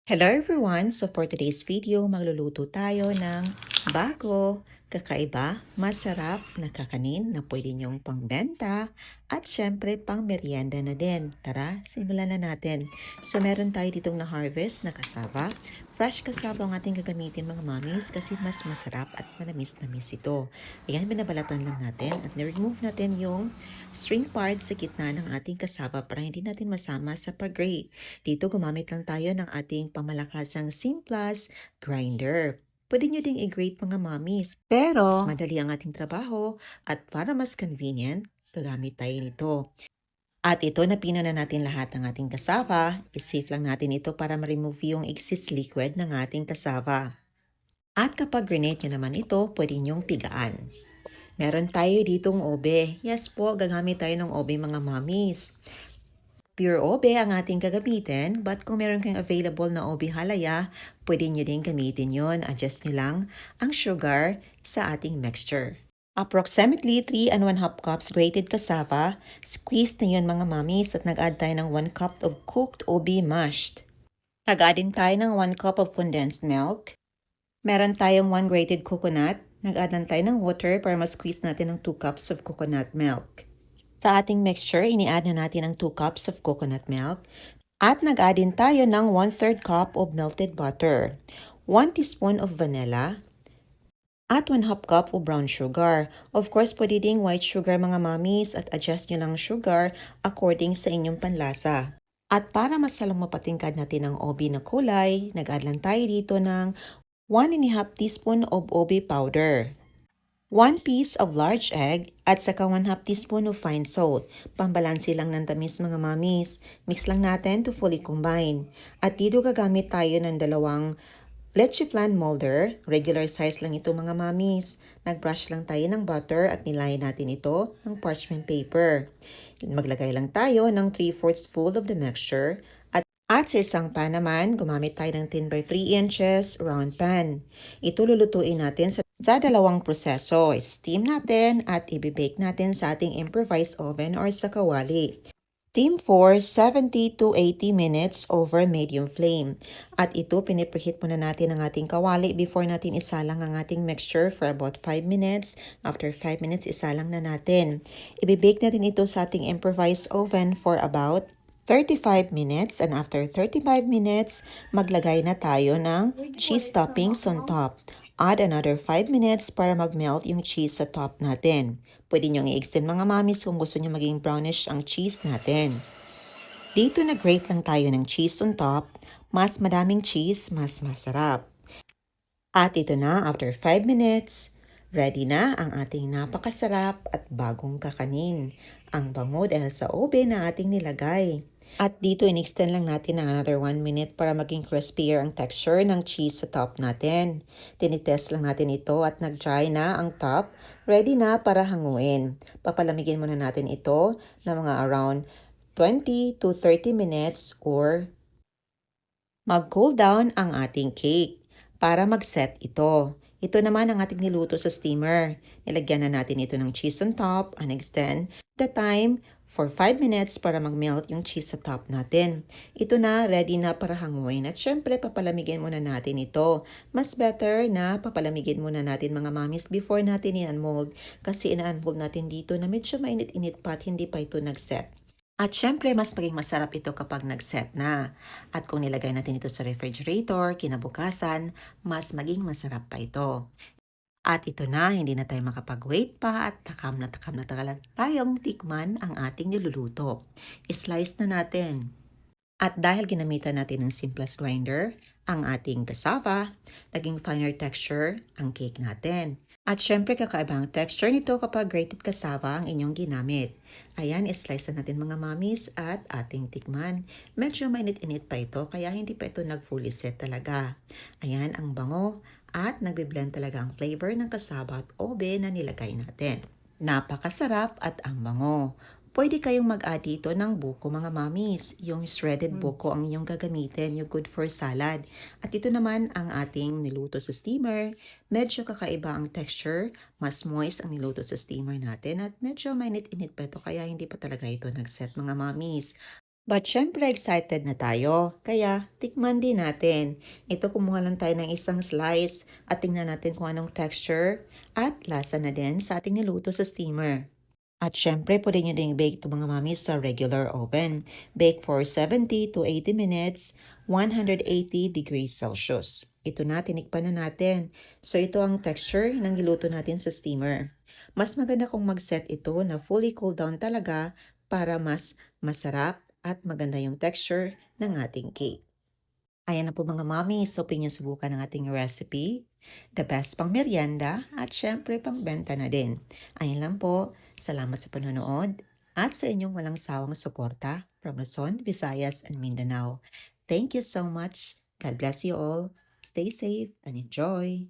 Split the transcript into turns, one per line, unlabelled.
Hello everyone! So for today's video, magluluto tayo ng bago, kakaiba, masarap na kakanin na pwede nyong pangbenta at syempre pang merienda na din. Tara, simulan na natin. So meron tayo ditong na-harvest na kasaba. Fresh kasaba ang ating gagamitin mga mamis kasi mas masarap at manamis-namis ito. Ayan, binabalatan lang natin at na-remove natin yung string part sa gitna ng ating kasaba para hindi natin masama sa pag-grate. Dito gumamit lang tayo ng ating pamalakasang Simplas grinder. Pwede nyo ding i-grate mga mamis. Pero, mas madali ang ating trabaho at para mas convenient, gagamit tayo nito. At ito, napino na natin lahat ng ating cassava. I-sieve lang natin ito para ma-remove yung excess liquid ng ating cassava. At kapag grenade nyo naman ito, pwede nyong pigaan. Meron tayo ditong obe. Yes po, gagamit tayo ng obe mga mamis. Pure obe ang ating gagamitin, but kung meron kayong available na obe halaya, pwede nyo din gamitin yon. Adjust nyo lang ang sugar sa ating mixture. Approximately 3 and 1/2 cups grated cassava. Squeeze na yun mga mamis at nag-add tayo ng 1 cup of cooked obe mashed. Nag-add din tayo ng 1 cup of condensed milk. Meron tayong 1 grated coconut. Nag-add lang tayo ng water para ma-squeeze natin ng 2 cups of coconut milk. Sa ating mixture, ini-add na natin ang 2 cups of coconut milk. At nag-add din tayo ng 1/3 cup of melted butter, 1 teaspoon of vanilla, at 1/2 cup of brown sugar. Of course, pwede ding white sugar mga mamis at adjust nyo lang sugar according sa inyong panlasa. At para mas lalong mapatingkad natin ang obe na kulay, nag-add lang tayo dito ng 1½ teaspoon of obe powder, 1 piece of large egg, at saka 1/2 teaspoon of fine salt. Pambalansi lang ng tamis mga mamis. Mix lang natin to fully combine. At dito gagamit tayo ng dalawang leche flan molder. Regular size lang ito mga mamis. Nag-brush lang tayo ng butter at nilayan natin ito ng parchment paper. Maglagay lang tayo ng 3/4 full of the mixture. At sa isang pan naman, gumamit tayo ng 10 by 3 inches round pan. Ito lulutuin natin sa dalawang proseso. I-steam natin at i-bake natin sa ating improvised oven or sa kawali. Steam for 70 to 80 minutes over medium flame. At ito, pinipreheat muna natin ang ating kawali before natin isalang ang ating mixture for about 5 minutes. After 5 minutes, isalang na natin. I-bake natin ito sa ating improvised oven for about 35 minutes, and after 35 minutes, maglagay na tayo ng cheese toppings on top. Add another 5 minutes para mag-melt yung cheese sa top natin. Pwede nyo i-extend mga mamis kung gusto nyo maging brownish ang cheese natin. Dito nag-grate lang tayo ng cheese on top. Mas madaming cheese, mas masarap. At ito na, after 5 minutes, ready na ang ating napakasarap at bagong kakanin. Ang bango dahil sa obe na ating nilagay. At dito, in-extend lang natin ng another 1 minute para maging crispier ang texture ng cheese sa top natin. Tinitest lang natin ito at nag-dry na ang top. Ready na para hanguin. Papalamigin muna natin ito ng mga around 20 to 30 minutes or mag-cool down ang ating cake para mag-set ito. Ito naman ang ating niluto sa steamer. Nilagyan na natin ito ng cheese on top and extend the time for 5 minutes para mag-melt yung cheese sa top natin. Ito na, ready na para hanguin. At syempre, papalamigin muna natin ito. Mas better na papalamigin muna natin mga mamis before natin i-unmold. Kasi ina-unmold natin dito na medyo mainit-init pa at hindi pa ito nag-set. At syempre, mas maging masarap ito kapag nag-set na. At kung nilagay natin ito sa refrigerator, kinabukasan, mas maging masarap pa ito. At ito na, hindi na tayo makapag-wait pa at takam na talaga tayong tikman ang ating niluluto. I-slice na natin. At dahil ginamitan natin ng Simplas grinder, ang ating cassava, naging finer texture ang cake natin. At syempre kakaiba ang texture nito kapag grated cassava ang inyong ginamit. Ayan, i-slice na natin mga mamis at ating tikman. Medyo mainit-init pa ito kaya hindi pa ito nag-fully set talaga. Ayan, ang bango at nagbe-blend talaga ang flavor ng cassava at obe na nilagay natin. Napakasarap at ang bango. Pwede kayong mag-add dito ng buko mga mamis. Yung shredded buko ang inyong gagamitin, yung good for salad. At ito naman ang ating niluto sa steamer. Medyo kakaiba ang texture, mas moist ang niluto sa steamer natin at medyo mainit-init pa ito kaya hindi pa talaga ito nag-set mga mamis. But syempre excited na tayo, kaya tikman din natin. Ito kumuha lang tayo ng isang slice at tingnan natin kung anong texture at lasa na din sa ating niluto sa steamer. At syempre, pwede nyo ding bake ito mga mami sa regular oven. Bake for 70 to 80 minutes, 180 degrees Celsius. Ito na, tinikpan na natin. So ito ang texture ng niluto natin sa steamer. Mas maganda kung mag-set ito na fully cool down talaga para mas masarap at maganda yung texture ng ating cake. Ayan na po mga mami, so pinyong subukan ng ating recipe. The best pang merienda at syempre pang benta na din. Ayan lang po, salamat sa panonood at sa inyong walang sawang suporta from Luzon, Visayas, and Mindanao. Thank you so much. God bless you all. Stay safe and enjoy.